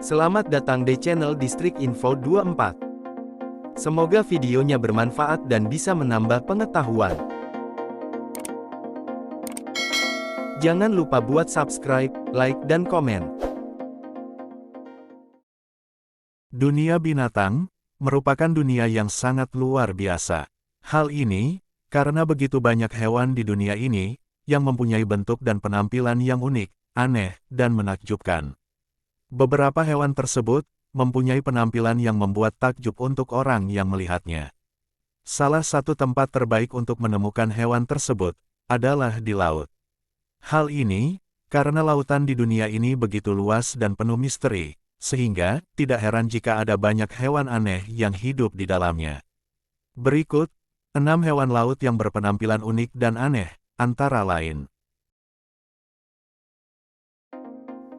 Selamat datang di channel Distrik Info 24. Semoga videonya bermanfaat dan bisa menambah pengetahuan. Jangan lupa buat subscribe, like, dan komen. Dunia binatang merupakan dunia yang sangat luar biasa. Hal ini karena begitu banyak hewan di dunia ini yang mempunyai bentuk dan penampilan yang unik, aneh, dan menakjubkan. Beberapa hewan tersebut mempunyai penampilan yang membuat takjub untuk orang yang melihatnya. Salah satu tempat terbaik untuk menemukan hewan tersebut adalah di laut. Hal ini karena lautan di dunia ini begitu luas dan penuh misteri, sehingga tidak heran jika ada banyak hewan aneh yang hidup di dalamnya. Berikut 6 hewan laut yang berpenampilan unik dan aneh, antara lain.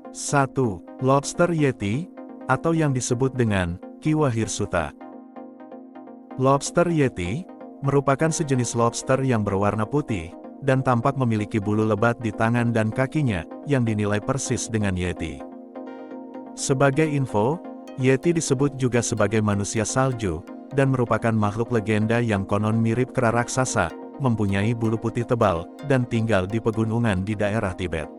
1. Lobster Yeti, atau yang disebut dengan Kiwa hirsuta. Lobster Yeti merupakan sejenis lobster yang berwarna putih dan tampak memiliki bulu lebat di tangan dan kakinya yang dinilai persis dengan Yeti. Sebagai info, Yeti disebut juga sebagai manusia salju dan merupakan makhluk legenda yang konon mirip kera raksasa, mempunyai bulu putih tebal dan tinggal di pegunungan di daerah Tibet.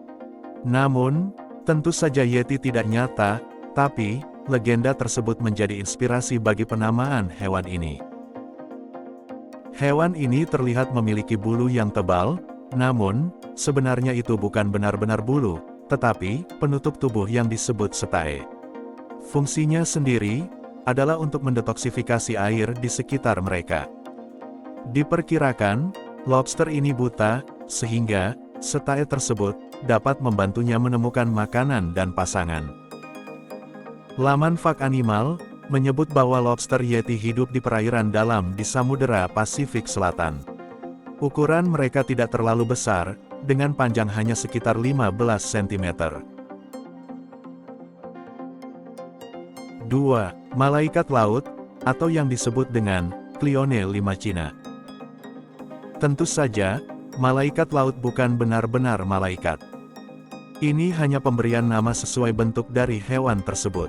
Namun, tentu saja Yeti tidak nyata, tapi legenda tersebut menjadi inspirasi bagi penamaan hewan ini. Hewan ini terlihat memiliki bulu yang tebal, namun sebenarnya itu bukan benar-benar bulu, tetapi penutup tubuh yang disebut setae. Fungsinya sendiri adalah untuk mendetoksifikasi air di sekitar mereka. Diperkirakan, lobster ini buta, sehingga setae tersebut dapat membantunya menemukan makanan dan pasangan. Laman Fak Animal menyebut bahwa lobster Yeti hidup di perairan dalam di Samudera Pasifik Selatan. Ukuran mereka tidak terlalu besar, dengan panjang hanya sekitar 15 cm. 2. Malaikat laut, atau yang disebut dengan Cleone limacina. Tentu saja, malaikat laut bukan benar-benar malaikat. Ini hanya pemberian nama sesuai bentuk dari hewan tersebut.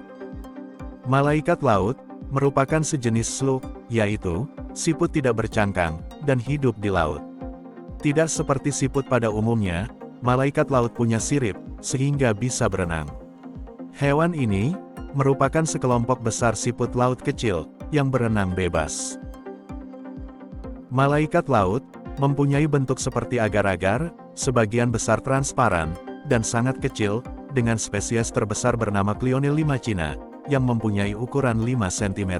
Malaikat laut merupakan sejenis slug, yaitu siput tidak bercangkang dan hidup di laut. Tidak seperti siput pada umumnya, malaikat laut punya sirip sehingga bisa berenang. Hewan ini merupakan sekelompok besar siput laut kecil yang berenang bebas. Malaikat laut mempunyai bentuk seperti agar-agar, sebagian besar transparan, dan sangat kecil, dengan spesies terbesar bernama Cleone limacina, yang mempunyai ukuran 5 cm.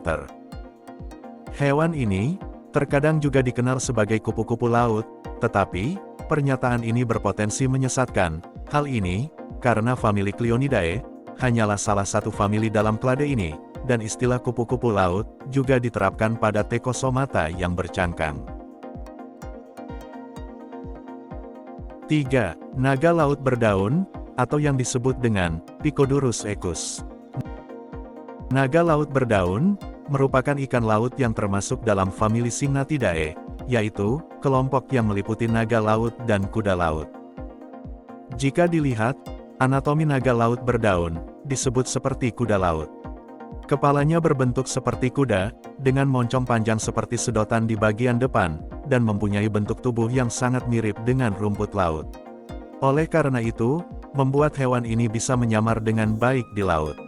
Hewan ini terkadang juga dikenal sebagai kupu-kupu laut, tetapi pernyataan ini berpotensi menyesatkan. Hal ini karena famili Cleonidae hanyalah salah satu famili dalam klade ini, dan istilah kupu-kupu laut juga diterapkan pada Tecosomata yang bercangkang. 3. Naga laut berdaun, atau yang disebut dengan Picodurus equus. Naga laut berdaun merupakan ikan laut yang termasuk dalam famili Syngnathidae, yaitu kelompok yang meliputi naga laut dan kuda laut. Jika dilihat, anatomi naga laut berdaun disebut seperti kuda laut. Kepalanya berbentuk seperti kuda, dengan moncong panjang seperti sedotan di bagian depan, dan mempunyai bentuk tubuh yang sangat mirip dengan rumput laut. Oleh karena itu, membuat hewan ini bisa menyamar dengan baik di laut.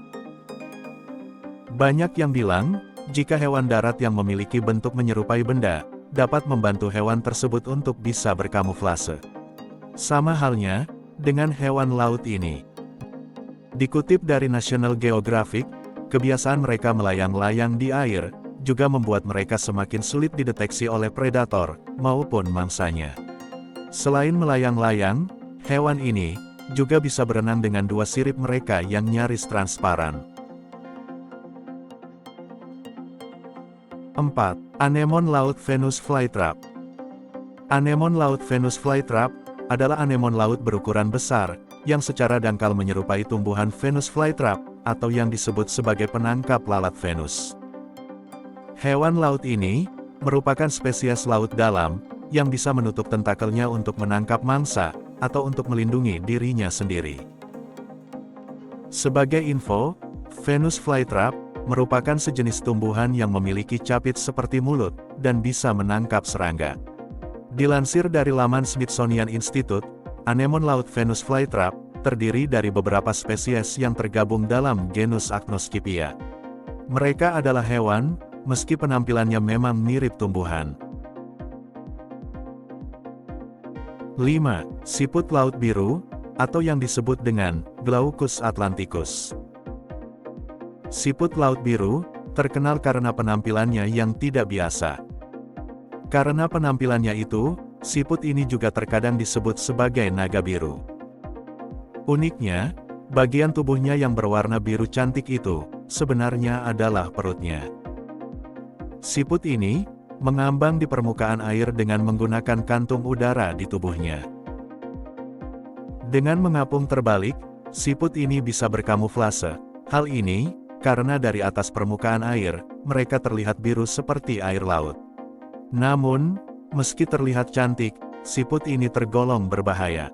Banyak yang bilang, jika hewan darat yang memiliki bentuk menyerupai benda, dapat membantu hewan tersebut untuk bisa berkamuflase. Sama halnya dengan hewan laut ini. Dikutip dari National Geographic, kebiasaan mereka melayang-layang di air, juga membuat mereka semakin sulit dideteksi oleh predator, maupun mangsanya. Selain melayang-layang, hewan ini juga bisa berenang dengan dua sirip mereka yang nyaris transparan. 4. Anemon laut Venus flytrap. Anemon laut Venus flytrap adalah anemon laut berukuran besar, yang secara dangkal menyerupai tumbuhan Venus flytrap, atau yang disebut sebagai penangkap lalat Venus. Hewan laut ini merupakan spesies laut dalam, yang bisa menutup tentakelnya untuk menangkap mangsa, atau untuk melindungi dirinya sendiri. Sebagai info, Venus flytrap merupakan sejenis tumbuhan yang memiliki capit seperti mulut dan bisa menangkap serangga. Dilansir dari laman Smithsonian Institute, anemon laut Venus flytrap terdiri dari beberapa spesies yang tergabung dalam genus Acnoscypia. Mereka adalah hewan, meski penampilannya memang mirip tumbuhan. 5. Siput laut biru, atau yang disebut dengan Glaucus atlanticus. Siput laut biru terkenal karena penampilannya yang tidak biasa. Karena penampilannya itu, siput ini juga terkadang disebut sebagai naga biru. Uniknya, bagian tubuhnya yang berwarna biru cantik itu sebenarnya adalah perutnya. Siput ini mengambang di permukaan air dengan menggunakan kantung udara di tubuhnya. Dengan mengapung terbalik, siput ini bisa berkamuflase. Hal ini karena dari atas permukaan air, mereka terlihat biru seperti air laut. Namun, meski terlihat cantik, siput ini tergolong berbahaya.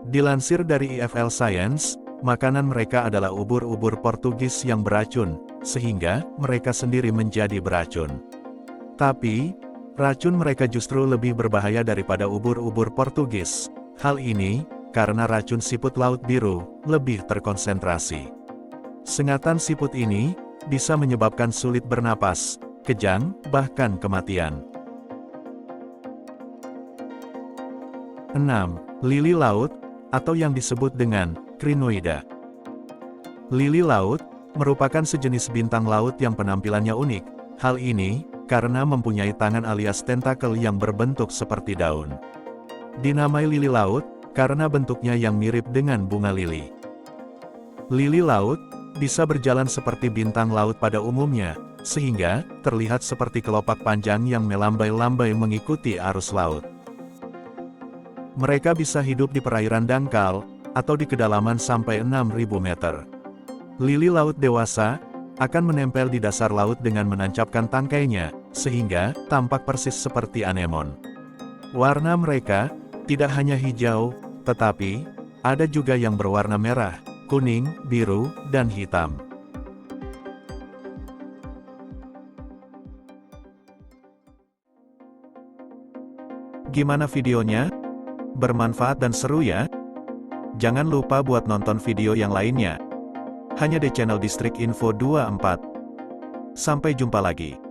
Dilansir dari EFL Science, makanan mereka adalah ubur-ubur Portugis yang beracun, sehingga mereka sendiri menjadi beracun. Tapi, racun mereka justru lebih berbahaya daripada ubur-ubur Portugis. Hal ini karena racun siput laut biru lebih terkonsentrasi. Sengatan siput ini bisa menyebabkan sulit bernapas, kejang, bahkan kematian. 6. Lili laut, atau yang disebut dengan Crinoida. Lili laut merupakan sejenis bintang laut yang penampilannya unik. Hal ini karena mempunyai tangan alias tentakel yang berbentuk seperti daun. Dinamai lili laut karena bentuknya yang mirip dengan bunga lili. Lili laut bisa berjalan seperti bintang laut pada umumnya, sehingga terlihat seperti kelopak panjang yang melambai-lambai mengikuti arus laut. Mereka bisa hidup di perairan dangkal, atau di kedalaman sampai 6.000 meter. Lili laut dewasa akan menempel di dasar laut dengan menancapkan tangkainya, sehingga tampak persis seperti anemon. Warna mereka tidak hanya hijau, tetapi ada juga yang berwarna merah, kuning, biru, dan hitam. Gimana videonya? Bermanfaat dan seru ya? Jangan lupa buat nonton video yang lainnya. Hanya di channel Distrik Info 24. Sampai jumpa lagi.